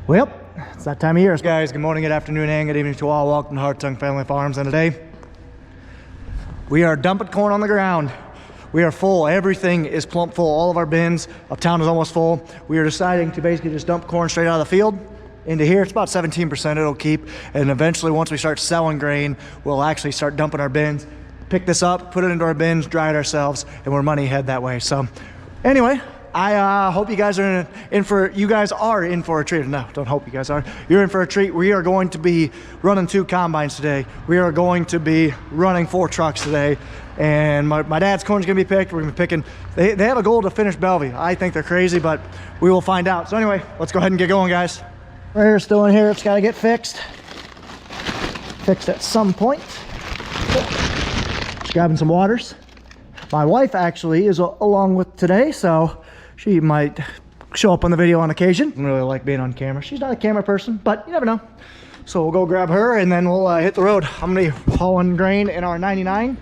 Well, it's that time of year. Guys, good morning, good afternoon, and good evening to all. Welcome to Hartung Family Farms. And today, we are dumping corn on the ground. We are full. Everything is plump full. All of our bins uptown is almost full. We are deciding to basically just dump corn straight out of the field into here. It's about 17% it'll keep. And eventually, once we start selling grain, we'll actually start dumping our bins, pick this up, put it into our bins, dry it ourselves, and we're money ahead that way. So anyway, I hope you guys are in for a treat. No, don't hope you guys are. You're in for a treat. We are going to be running 2 combines today. We are going to be running 4 trucks today. And my dad's corn's gonna be picked. We're gonna be picking, they have a goal to finish Bellevue. I think they're crazy, but we will find out. So anyway, let's go ahead and get going, guys. Right here, still in here, it's gotta get fixed. Fixed at some point. Just grabbing some waters. My wife actually is along with today, so she might show up on the video on occasion. I really like being on camera. She's not a camera person, but you never know. So we'll go grab her and then we'll hit the road. I'm gonna be hauling grain in our 99.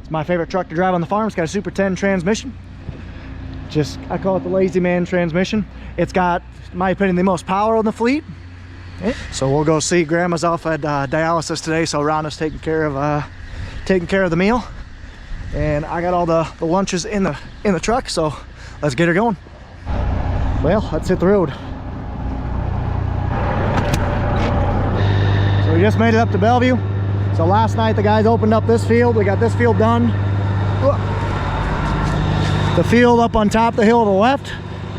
It's my favorite truck to drive on the farm. It's got a Super 10 transmission. I call it the lazy man transmission. It's got, in my opinion, the most power on the fleet. Okay. So we'll go see Grandma's off at dialysis today, so Rhonda's taking care of the meal. And I got all the lunches in the truck, so let's get her going. Well, let's hit the road. So we just made it up to Bellevue. So last night the guys opened up this field. We got this field done. The field up on top of the hill to the left,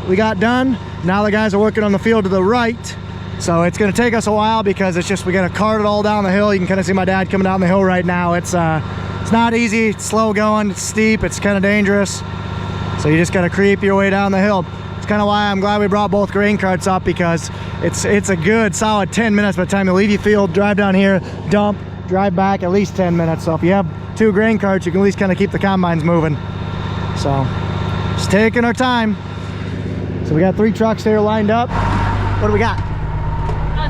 we got done. Now the guys are working on the field to the right. So it's gonna take us a while because it's just, we gotta cart it all down the hill. You can kind of see my dad coming down the hill right now. It's not easy, it's slow going, it's steep, it's kind of dangerous. So you just gotta creep your way down the hill. It's kind of why I'm glad we brought both grain carts up, because it's a good solid 10 minutes by the time you leave your field, drive down here, dump, drive back, at least 10 minutes. So if you have 2 grain carts, you can at least kind of keep the combines moving. So just taking our time. So we got 3 trucks here lined up. What do we got?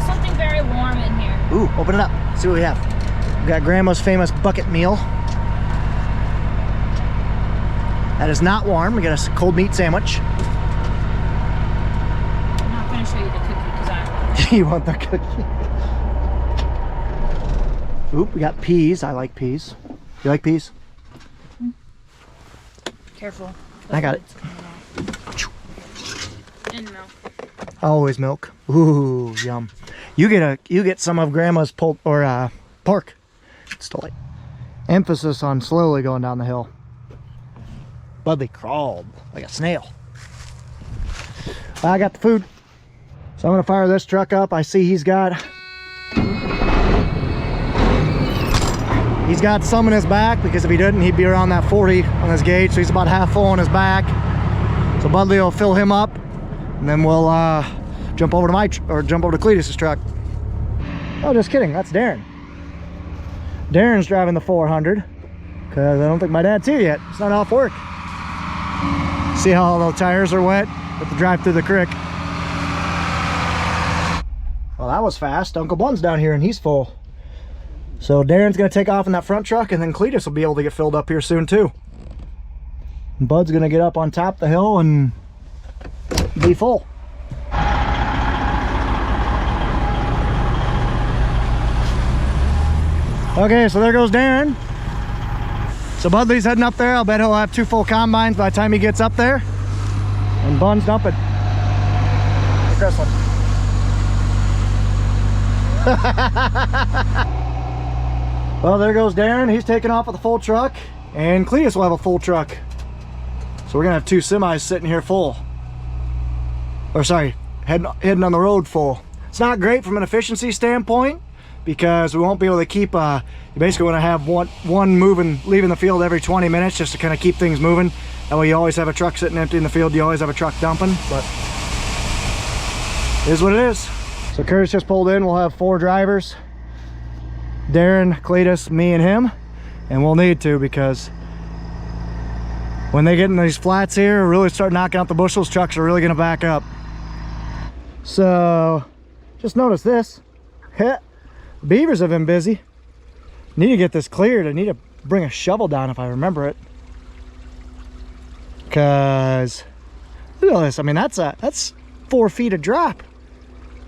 Something very warm in here. Ooh, open it up, see what we have. We got Grandma's famous bucket meal. That is not warm. We got a cold meat sandwich. I'm not going to show you the cookie because I You want the cookie? Oop, we got peas. I like peas. You like peas? Careful. I got it. And milk. Always milk. Ooh, yum. You get some of Grandma's pork. It's delightful. Emphasis on slowly going down the hill. Budley crawled like a snail. I got the food. So I'm gonna fire this truck up. I see he's got some in his back, because if he didn't, he'd be around that 40 on his gauge. So he's about half full on his back. So Budley will fill him up, and then we'll jump over to Cletus's truck. Oh, just kidding. That's Darren. Darren's driving the 400 because I don't think my dad's here yet. It's not off work. See how all the tires are wet? Have to drive through the creek. Well, that was fast. Uncle Bun's down here and he's full. So Darren's gonna take off in that front truck, and then Cletus will be able to get filled up here soon too. And Bud's gonna get up on top of the hill and be full. Okay, so there goes Darren. So Budley's heading up there. I'll bet he'll have 2 full combines by the time he gets up there. And Bun's dumping. Look at this one. Well, there goes Darren. He's taking off with a full truck. And Cletus will have a full truck. So we're gonna have 2 semis sitting here full. Or sorry, heading on the road full. It's not great from an efficiency standpoint, because we won't be able to keep, you basically want to have one moving, leaving the field every 20 minutes just to kind of keep things moving. That way you always have a truck sitting empty in the field, you always have a truck dumping, but it is what it is. So Curtis just pulled in. We'll have 4 drivers. Darren, Cletus, me, and him. And we'll need to, because when they get in these flats here, really start knocking out the bushels, trucks are really going to back up. So just notice this. Beavers have been busy. Need to get this cleared. I need to bring a shovel down if I remember it. Because look at all this. I mean, that's 4 feet of drop.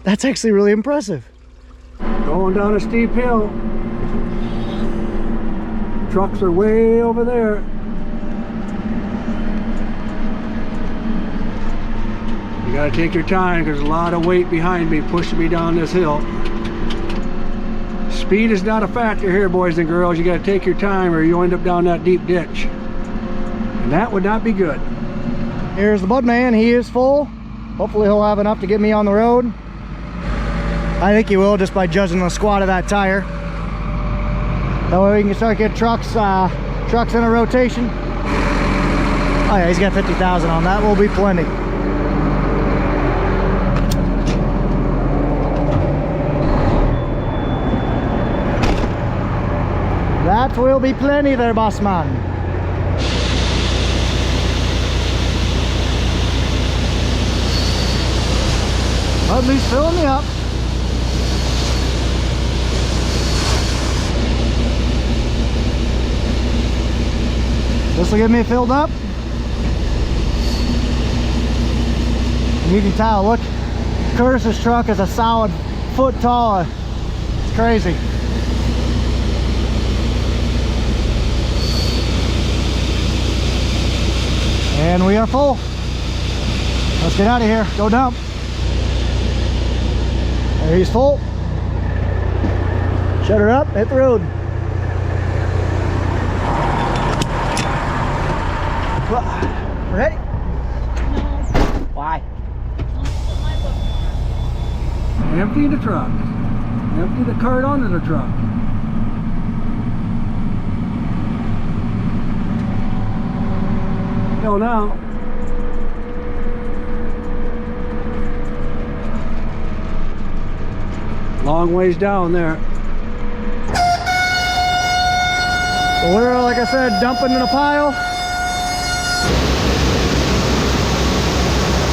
That's actually really impressive. Going down a steep hill. Trucks are way over there. You gotta take your time because there's a lot of weight behind me pushing me down this hill. Speed is not a factor here, boys and girls. You gotta take your time or you'll end up down that deep ditch. And that would not be good. Here's the bud man. He is full. Hopefully he'll have enough to get me on the road. I think he will, just by judging the squat of that tire. That way we can start getting trucks in a rotation. Oh yeah, he's got 50,000 on that. Will be plenty. That will be plenty there, boss man. At least filling me up. This will get me filled up. And you can tell, look, Curtis's truck is a solid foot tall. It's crazy. And we are full. Let's get out of here. Go dump. There, he's full. Shut her up. Hit the road. Ready? No. Why? Don't put my book on. Empty the truck. Empty the cart onto the truck. Go now. Long ways down there. So we're, like I said, dumping in a pile.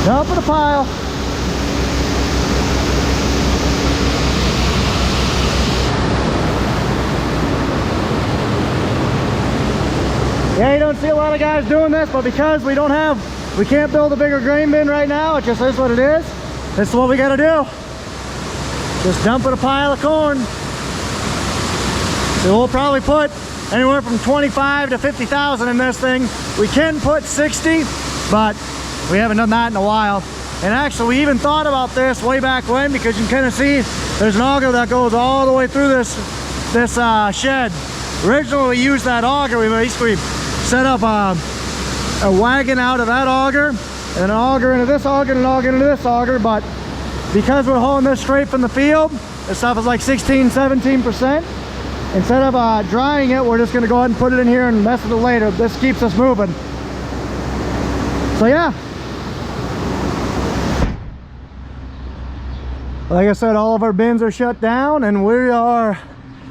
Dump in a pile. Yeah, you don't see a lot of guys doing this, but because we can't build a bigger grain bin right now, it just is what it is. This is what we gotta do. Just dump in a pile of corn. So we'll probably put anywhere from 25 to 50,000 in this thing. We can put 60, but we haven't done that in a while. And actually, we even thought about this way back when, because you can kind of see there's an auger that goes all the way through this shed. Originally, we used that auger. We basically set up a wagon out of that auger, and an auger into this auger, and an auger into this auger. But because we're hauling this straight from the field, this stuff is like 16-17%. Instead of drying it, we're just going to go ahead and put it in here and mess with it later. This keeps us moving. So yeah. Like I said, all of our bins are shut down and we are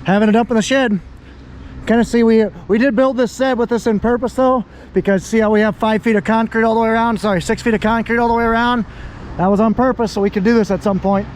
having a dump in the shed. Kind of see, we did build this shed with this in purpose though, because see how we have 5 feet of concrete all the way around, sorry, 6 feet of concrete all the way around. That was on purpose so we could do this at some point.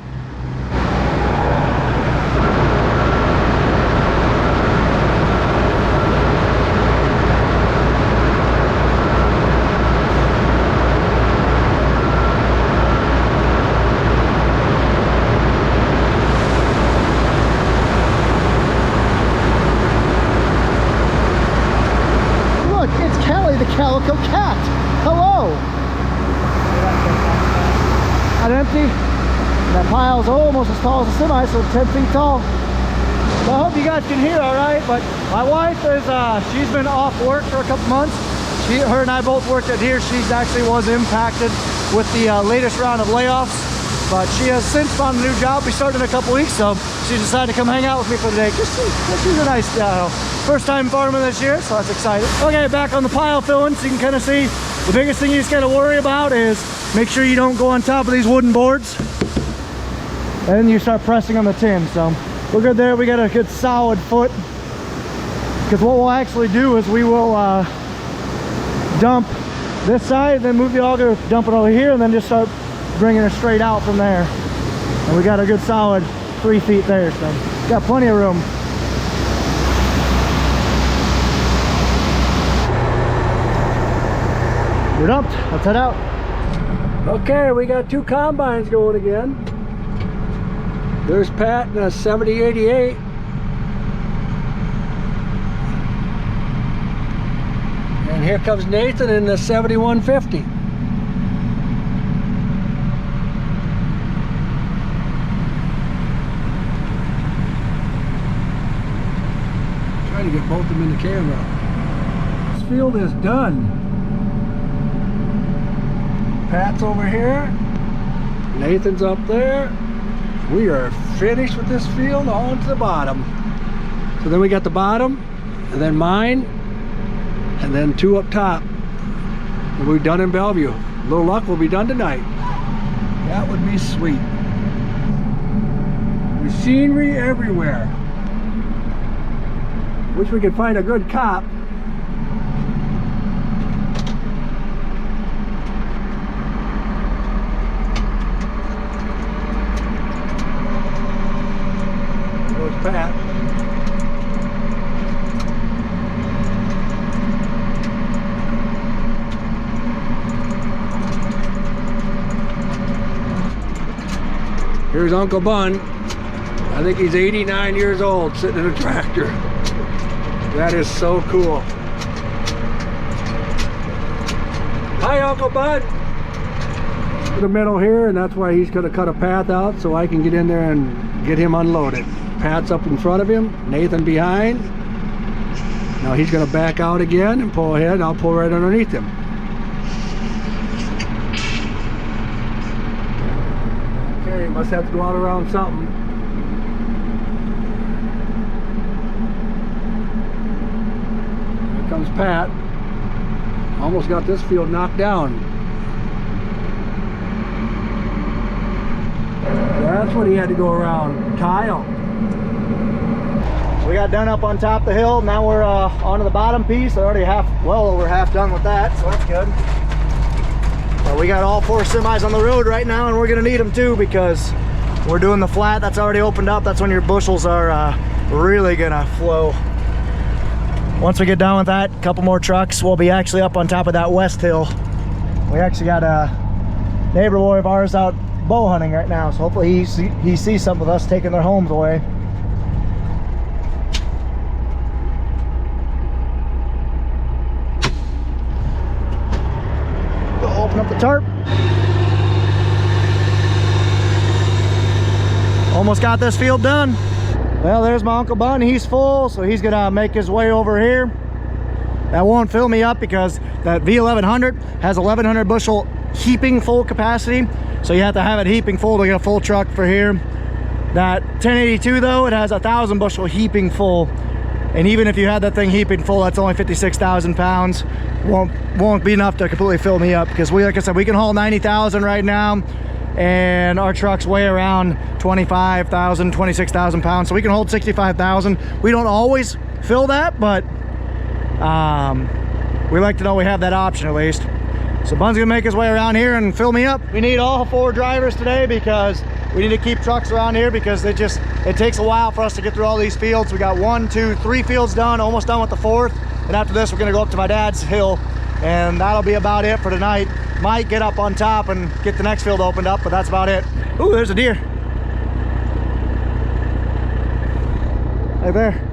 Calico cat. Hello. Not empty. That pile's almost as tall as a semi, so 10 feet tall. So I hope you guys can hear all right, but my wife is, she's been off work for a couple months. Her and I both worked at Deere. She actually was impacted with the latest round of layoffs, but she has since found a new job. We started in a couple weeks, so she decided to come hang out with me for the day. She's a nice first time farming this year, so that's exciting. Okay, back on the pile filling, so you can kind of see the biggest thing you just got to worry about is make sure you don't go on top of these wooden boards, and then you start pressing on the tin. So we're good there. We got a good solid foot, because what we'll actually do is we will dump this side, then move the auger, dump it over here, and then just start bringing it straight out from there. And we got a good solid 3 feet there, so got plenty of room. We're dumped. Let's head out. Okay, we got 2 combines going again. There's Pat in a 7088. And here comes Nathan in the 7150. Trying to get both of them in the camera. This field is done. Pat's over here. Nathan's up there. We are finished with this field on to the bottom. So then we got the bottom, and then mine, and then 2 up top. And we're done in Bellevue. A little luck, we'll be done tonight. That would be sweet. Machinery everywhere. Wish we could find a good cop. There's Pat. Here's Uncle Bun. I think he's 89 years old sitting in a tractor. That is so cool. Hi, Uncle Bud. In the middle here, and that's why he's going to cut a path out so I can get in there and get him unloaded. Pat's up in front of him, Nathan behind. Now he's going to back out again and pull ahead, and I'll pull right underneath him. Okay, must have to go out around something. Here comes Pat. Almost got this field knocked down. That's what he had to go around. Tile. We got done up on top of the hill. Now we're onto the bottom piece. Already well over half done with that, so that's good. But we got all 4 semis on the road right now, and we're gonna need them too because we're doing the flat that's already opened up. That's when your bushels are really gonna flow. Once we get done with that, a couple more trucks, we'll be actually up on top of that west hill. We actually got a neighbor boy of ours out bow hunting right now, so hopefully he sees some of us taking their homes away. Go open up the tarp. Almost got this field done. Well, there's my Uncle Bun. He's full, so he's gonna make his way over here. That won't fill me up because that V1100 has 1100 bushel heaping full capacity, so you have to have it heaping full to get a full truck for here. That 1082 though, it has 1000 bushel heaping full, and even if you had that thing heaping full, that's only 56,000 pounds. Won't be enough to completely fill me up because like I said, we can haul 90,000 right now, and our trucks weigh around 25,000, 26,000 pounds, so we can hold 65,000. We don't always fill that, but we like to know we have that option at least. So Bun's gonna make his way around here and fill me up. We need all 4 drivers today because we need to keep trucks around here because it takes a while for us to get through all these fields. We got 1, 2, 3 fields done, almost done with the 4th. And after this, we're gonna go up to my dad's hill, and that'll be about it for tonight. Might get up on top and get the next field opened up, but that's about it. Ooh, there's a deer. Right there.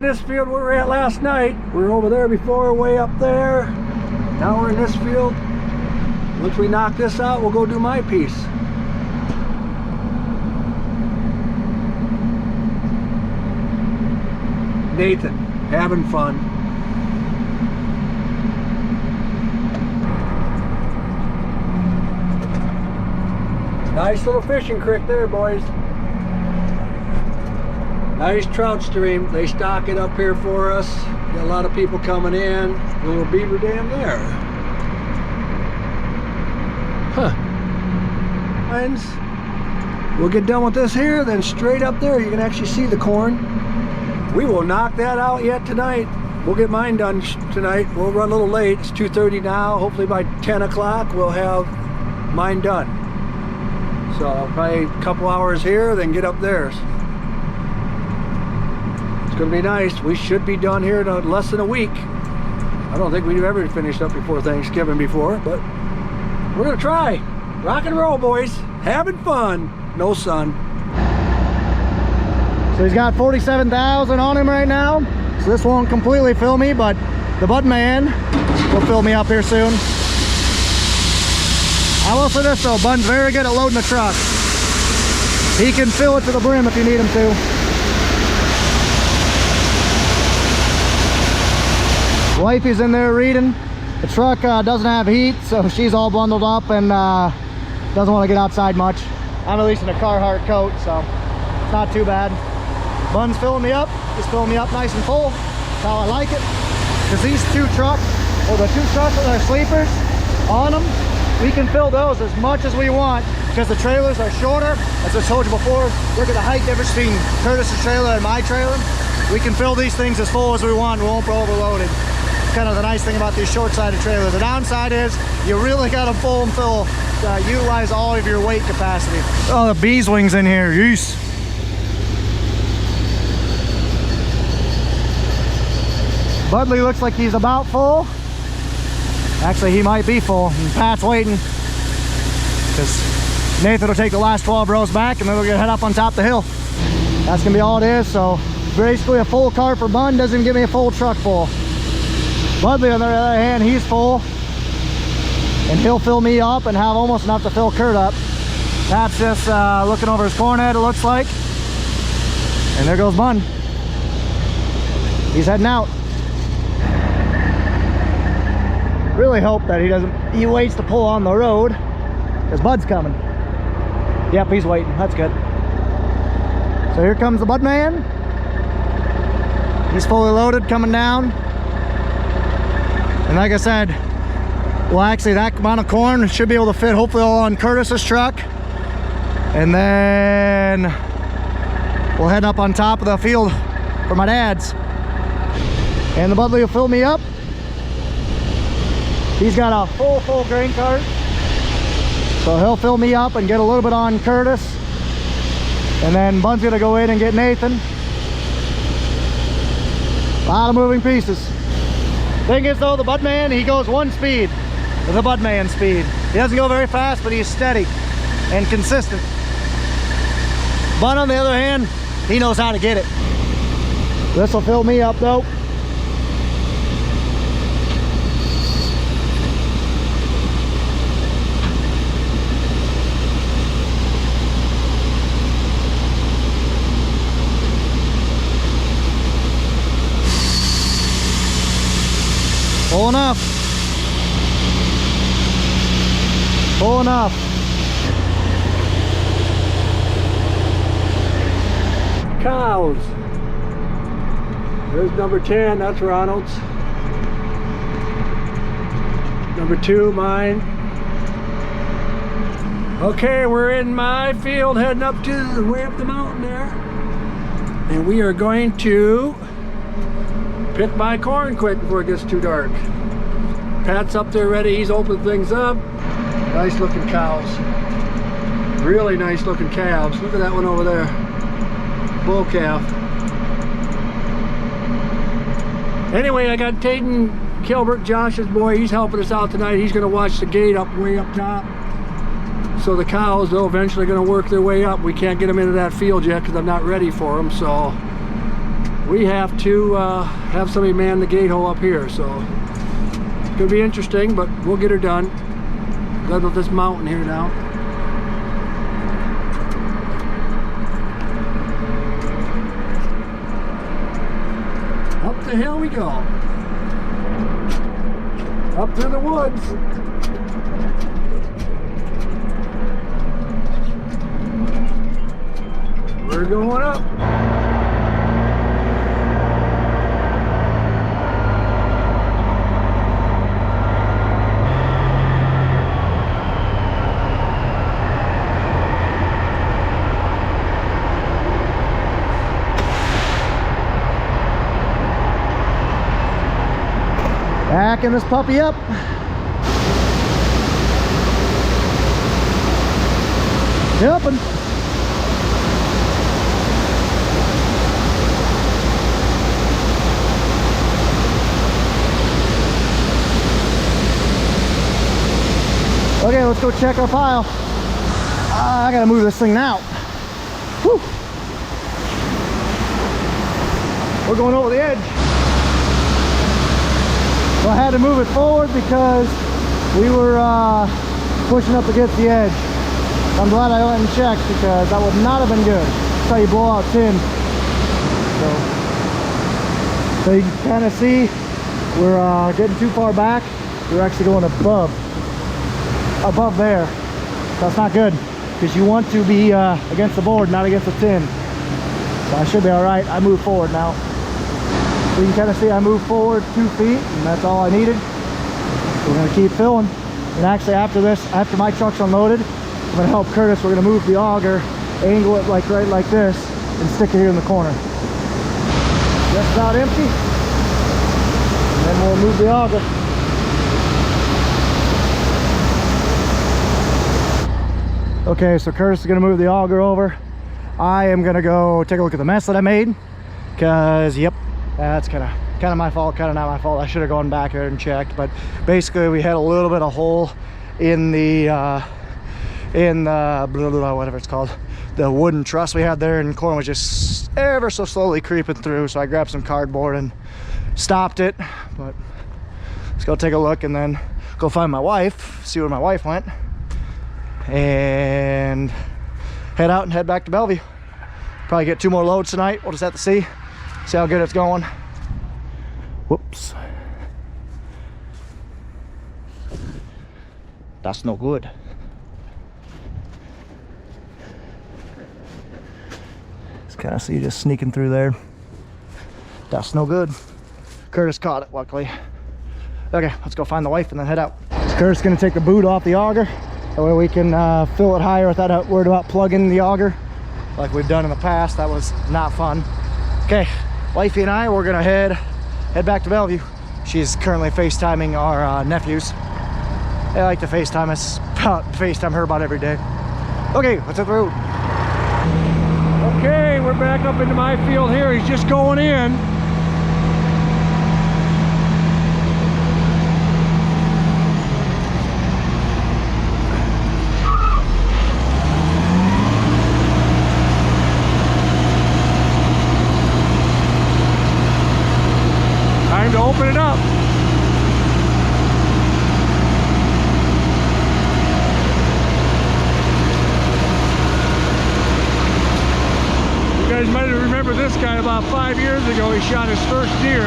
This field we were at last night, we were over there before, way up there. Now we're in this field. Once we knock this out, we'll go do my piece. Nathan, having fun. Nice little fishing creek there, boys. Nice trout stream. They stock it up here for us. Got a lot of people coming in. A little beaver dam there. Huh. Friends, we'll get done with this here, then straight up there you can actually see the corn. We will knock that out yet tonight. We'll get mine done tonight. We'll run a little late. It's 2:30 now. Hopefully by 10 o'clock we'll have mine done. So probably a couple hours here, then get up there. It's gonna be nice. We should be done here in less than a week. I don't think we've ever finished up before Thanksgiving before, but we're gonna try. Rock and roll, boys. having fun. No sun. So he's got 47,000 on him right now. So this won't completely fill me, but the Bud Man will fill me up here soon. I will say this though, Bud's very good at loading the truck. He can fill it to the brim if you need him to. Wifey's in there reading. The truck doesn't have heat, so she's all bundled up and doesn't want to get outside much. I'm at least in a Carhartt coat, so it's not too bad. Bun's filling me up. He's filling me up nice and full. That's how I like it. Because these two trucks, or the two trucks with our sleepers on them, we can fill those as much as we want because the trailers are shorter. As I told you before, look at the height difference between Curtis's trailer and my trailer. We can fill these things as full as we want. We won't be overloaded. Kind of the nice thing about these short-sided trailers. The downside is you really got to full and fill, utilize all of your weight capacity. Oh, the bees wings in here, yeesh. Budley looks like he's about full. Actually, he might be full. And Pat's waiting because Nathan will take the last 12 rows back and then we're gonna head up on top of the hill. That's gonna be all it is. So basically a full car for Bun doesn't give me a full truck full. Budley on the other hand, he's full and he'll fill me up and have almost enough to fill Kurt up. Pat's just looking over his corn head, it looks like. And there goes Bun. He's heading out. Really hope that he waits to pull on the road because Bud's coming. Yep, he's waiting. That's good. So here comes the Bud Man. He's fully loaded coming down. And like I said, well, actually that amount of corn should be able to fit hopefully all on Curtis's truck. And then we'll head up on top of the field for my dad's. And the Budley will fill me up. He's got a full grain cart. So he'll fill me up and get a little bit on Curtis. And then Bun's gonna go in and get Nathan. A lot of moving pieces. Thing is though, the Bud Man, he goes one speed. The Bud Man speed. He doesn't go very fast, but he's steady and consistent. Bud on the other hand, he knows how to get it. This will fill me up though. Full enough. Full enough. Cows. There's number 10, that's Ronald's. Number 2, mine. Okay, we're in my field heading up to way up the mountain there. And we are going to pick my corn quick before it gets too dark. Pat's up there ready, he's opened things up. Nice looking cows. Really nice looking calves. Look at that one over there. Bull calf. Anyway, I got Tayden Kilbert, Josh's boy, he's helping us out tonight. He's gonna watch the gate up way up top. So the cows, they're eventually gonna work their way up. We can't get them into that field yet because I'm not ready for them, so we have to have somebody man the gate hole up here. So it's gonna be interesting, but we'll get her done. Got up this mountain here now. Up the hill we go. Up through the woods. We're going up. Backing this puppy up. Jumping. Okay, let's go check our pile. I gotta move this thing now. Whew. We're going over the edge. So I had to move it forward because we were pushing up against the edge. I'm glad I went and checked because that would not have been good. That's how you blow out tin. So you can kind of see we're getting too far back. We're actually going above there. That's not good because you want to be against the board, not against the tin. So I should be all right. I moved forward now. So you can kind of see I moved forward 2 feet, and that's all I needed. We're going to keep filling. And actually after this, after my truck's unloaded, I'm going to help Curtis. We're going to move the auger, angle it like right like this, and stick it here in the corner. Just about empty. And then we'll move the auger. Okay, so Curtis is going to move the auger over. I am going to go take a look at the mess that I made. Because, yep, that's kind of my fault, kind of not my fault. I should have gone back there and checked. But basically, we had a little bit of hole in the whatever it's called, the wooden truss we had there, and corn was just ever so slowly creeping through. So I grabbed some cardboard and stopped it. But let's go take a look and then go find my wife, see where my wife went, and head out and head back to Bellevue. Probably get 2 more loads tonight. We'll just have to see how good it's going. Whoops, that's no good. Kind of see you just sneaking through there. That's no good. Curtis caught it, luckily. Okay, let's go find the wife and then head out. Curtis is going to take the boot off the auger. That way we can fill it higher without worried about plugging the auger like we've done in the past. That was not fun. Okay, wifey and I, we're going to head back to Bellevue. She's currently FaceTiming our nephews. I like to FaceTime us, FaceTime her about every day. Okay, let's hit the road. Okay, we're back up into my field here. He's just going in. Time to open it up. You guys might remember this guy about 5 years ago. He shot his first deer.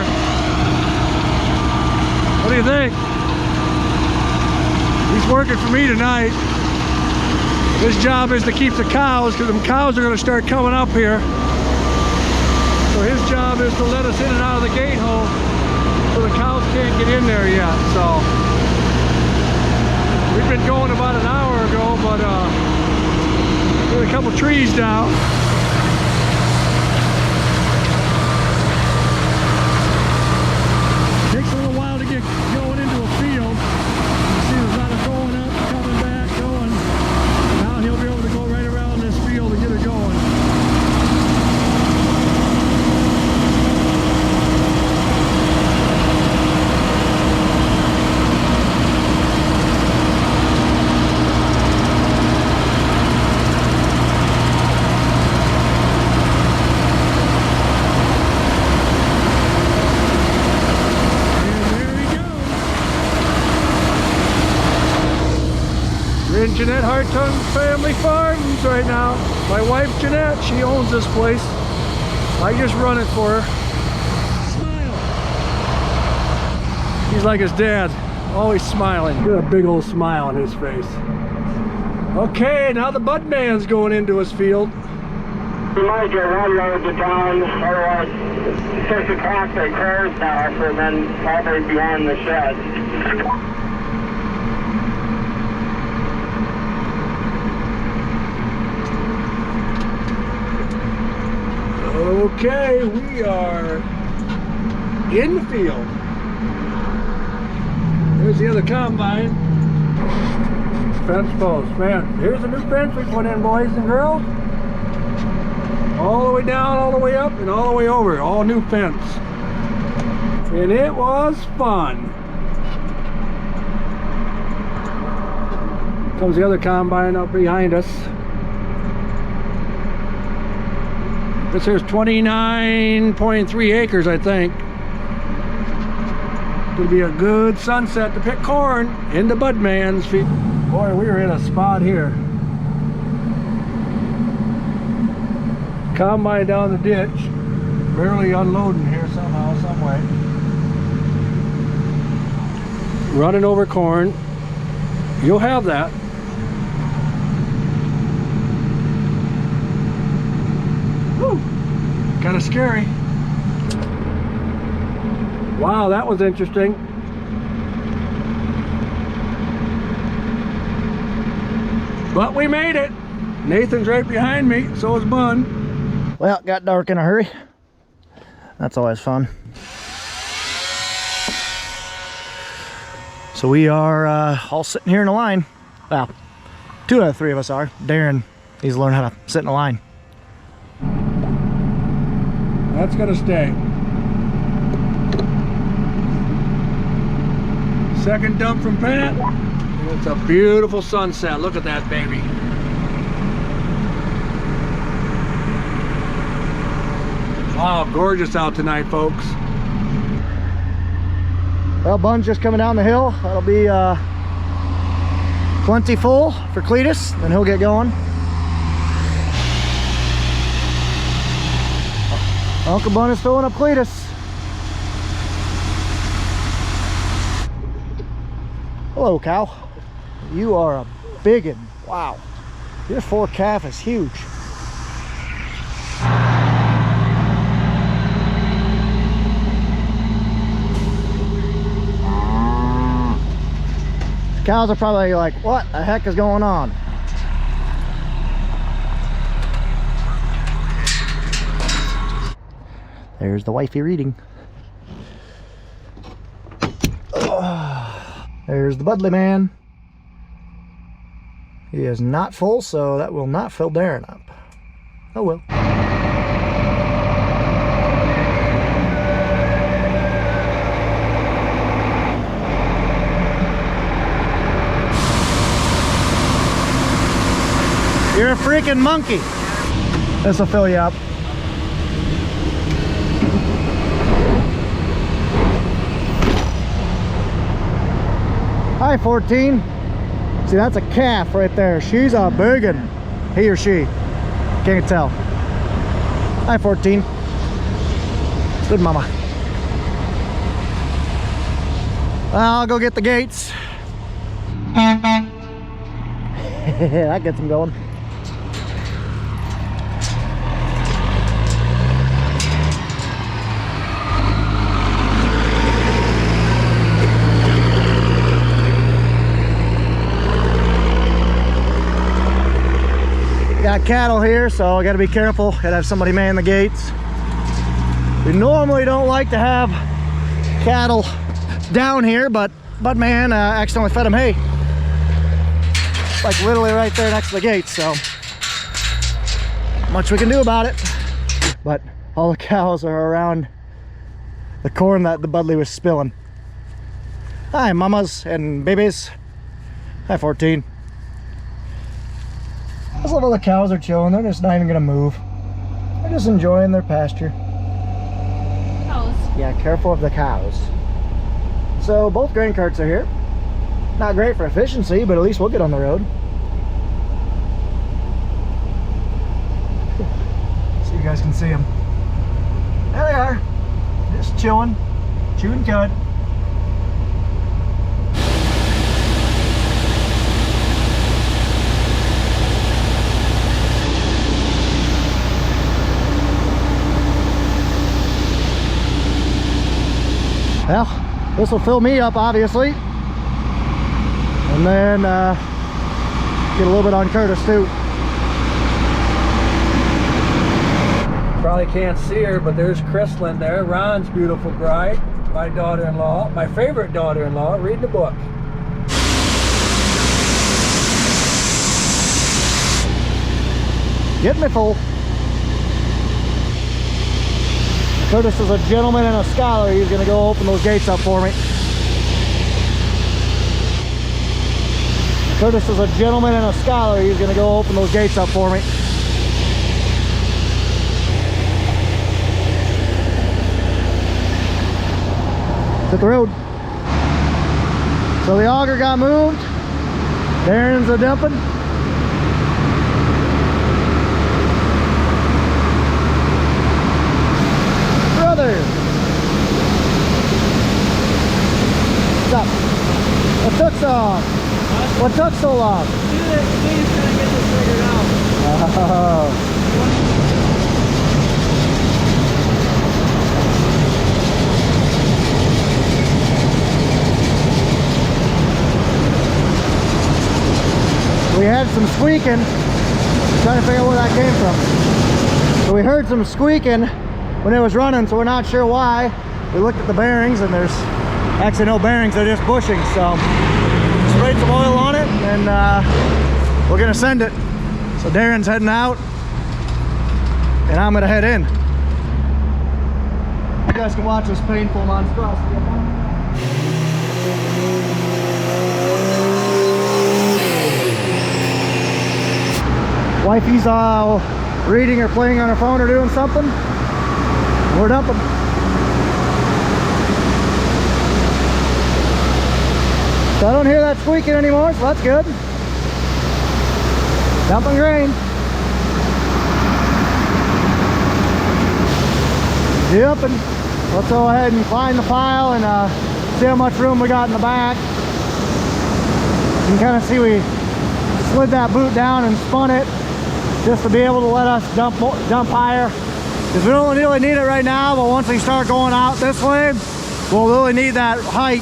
What do you think? He's working for me tonight. His job is to keep the cows, because the cows are going to start coming up here. So his job is to let us in and out of the gate hole so the cows can't get in there yet. So we've been going about an hour ago, but there's a couple trees down. Takes a little while to get going into a field. You see there's a lot of going up, coming back, going. Now he'll be able to go right around this field and get it going. We're in Jeanette Hartung Family Farms right now. My wife Jeanette, she owns this place. I just run it for her. Smile. He's like his dad, always smiling. Got a big old smile on his face. Okay, now the bud man's going into his field. You might get 1 load to town, otherwise 6 o'clock they close now, so then probably behind the shed. Okay, we are in the field. There's the other combine. Fence post. Man, here's a new fence we put in, boys and girls. All the way down, all the way up, and all the way over. All new fence. And it was fun. Comes the other combine up behind us. This here's 29.3 acres, I think. It'll be a good sunset to pick corn into Budman's feet. Boy, we are in a spot here. Combine down the ditch, barely unloading here somehow, some way. Running over corn. You'll have that. Woo! Kind of scary. Wow, that was interesting. But we made it. Nathan's right behind me, so is Bun. Well, it got dark in a hurry. That's always fun. So we are all sitting here in a line. Well, 2 out of 3 of us are. Darren needs to learn how to sit in a line. That's gonna stay. Second dump from Pat. It's a beautiful sunset. Look at that baby. Wow, gorgeous out tonight, folks. Well, Bun's just coming down the hill. That'll be plenty full for Cletus, then he'll get going. Uncle Bun is filling up Cletus. Hello, cow. You are a biggin'. Wow. Your 4 calf is huge. Cows are probably like, what the heck is going on? There's the wifey reading. There's the Budley man. He is not full, so that will not fill Darren up. Oh well. You're a freaking monkey. This will fill you up. Hi, 14. See, that's a calf right there. She's a big one. He or she. Can't tell. Hi, 14. Good mama. I'll go get the gates. That gets them going. Got cattle here, so I got to be careful. Got to have somebody man the gates. We normally don't like to have cattle down here, but Budman accidentally fed them hay. Like literally right there next to the gates, so not much we can do about it. But all the cows are around the corn that the Budley was spilling. Hi, mamas and babies. Hi, 14. Those little cows are chilling. They're just not even gonna move. They're just enjoying their pasture. Cows. Yeah, careful of the cows. So both grain carts are here. Not great for efficiency, but at least we'll get on the road. So you guys can see them. There they are. Just chilling, chewing cud. Well, this will fill me up, obviously, and then get a little bit on Curtis too. Probably can't see her, but there's Chrislyn there, Ron's beautiful bride, my daughter-in-law, my favorite daughter-in-law, reading a book. Get me full. Curtis is a gentleman and a scholar. He's gonna go open those gates up for me. Curtis is a gentleman and a scholar. He's gonna go open those gates up for me. Hit the road. So the auger got moved. Darren's a dumping. Brother. What's up? What took so long? What took so long? He's gonna get this figured out. Oh. We had some squeaking, trying to figure out where that came from. So we heard some squeaking when it was running, so we're not sure why. We looked at the bearings and there's actually no bearings, they're just bushings. So sprayed some oil on it and we're gonna send it. So Darren's heading out and I'm gonna head in. You guys can watch this painful monstrosity. Wifey's reading or playing on her phone or doing something. We're dumping. So I don't hear that squeaking anymore, so that's good. Dumping grain. Dumping. Let's go ahead and climb the pile and see how much room we got in the back. You can kind of see we slid that boot down and spun it just to be able to let us dump higher, because we don't really need it right now, but once we start going out this way, we'll really need that height.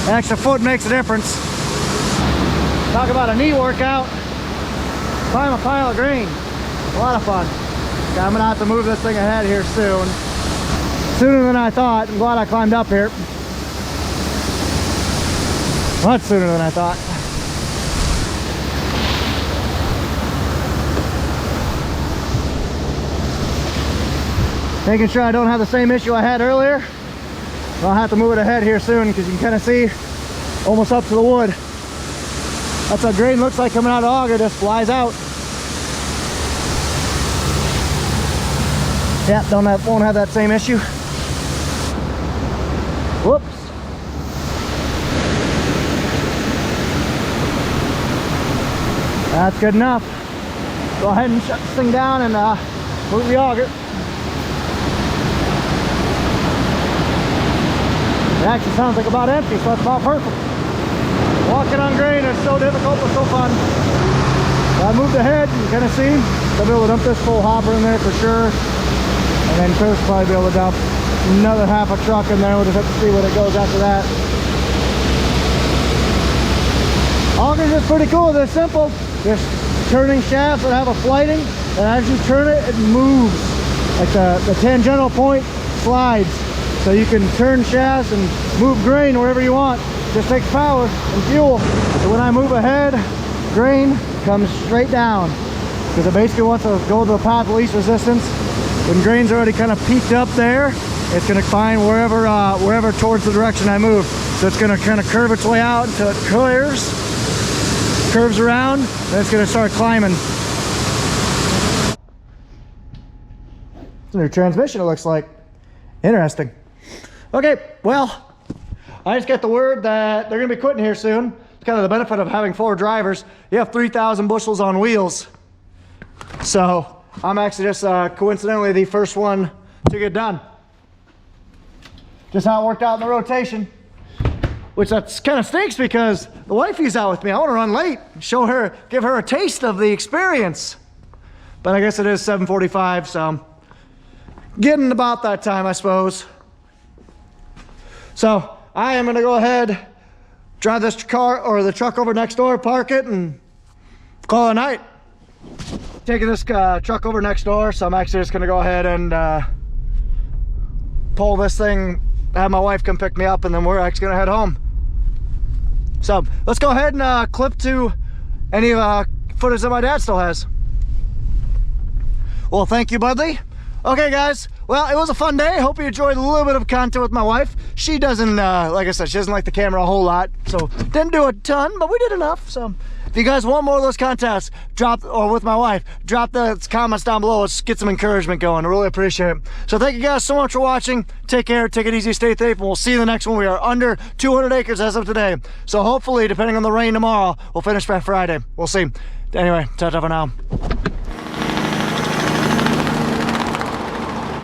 An extra foot makes a difference. Talk about a knee workout. Climb a pile of grain. A lot of fun. Okay, I'm gonna have to move this thing ahead here soon. Sooner than I thought. I'm glad I climbed up here. Much sooner than I thought. Making sure I don't have the same issue I had earlier. I'll have to move it ahead here soon because you can kind of see almost up to the wood. That's what grain looks like coming out of the auger, just flies out. Yeah, won't have that same issue. Whoops. That's good enough. Go ahead and shut this thing down and move the auger. It actually sounds like about empty, so it's about perfect. Walking on grain is so difficult but so fun. So I moved ahead, you kind of see. I'll be able to dump this full hopper in there for sure. And then Chris will probably be able to dump another half a truck in there. We'll just have to see what it goes after that. Augers is pretty cool, they're simple. Just turning shafts that have a flighting, and as you turn it, it moves. Like the tangential point slides. So you can turn shafts and move grain wherever you want. Just takes power and fuel. So when I move ahead, grain comes straight down, because it basically wants to go to the path of least resistance. When grain's already kind of peaked up there, it's going to find wherever towards the direction I move. So it's going to kind of curve its way out until it curves around, then it's going to start climbing. It's a new transmission, it looks like. Interesting. Okay, well, I just got the word that they're going to be quitting here soon. It's kind of the benefit of having 4 drivers. You have 3,000 bushels on wheels. So I'm actually just coincidentally the first one to get done. Just how it worked out in the rotation. Which that's kind of stinks because the wifey's out with me. I want to run late, show her, give her a taste of the experience. But I guess it is 7:45, so getting about that time, I suppose. So I am going to go ahead, drive this car or the truck over next door, park it, and call it a night. Taking this truck over next door, so I'm actually just going to go ahead and pull this thing, have my wife come pick me up, and then we're actually going to head home. So let's go ahead and clip to any footage that my dad still has. Well, thank you, Budley. Okay, guys. Well, it was a fun day. Hope you enjoyed a little bit of content with my wife. She doesn't, like I said, she doesn't like the camera a whole lot, so didn't do a ton, but we did enough. So If you guys want more of those contests, or with my wife, drop the comments down below. Let's get some encouragement going. I really appreciate it. So thank you guys so much for watching. Take care, take it easy, stay safe, and we'll see you in the next one. We are under 200 acres as of today. So hopefully, depending on the rain tomorrow, we'll finish by Friday. We'll see. Anyway, ta-ta for now.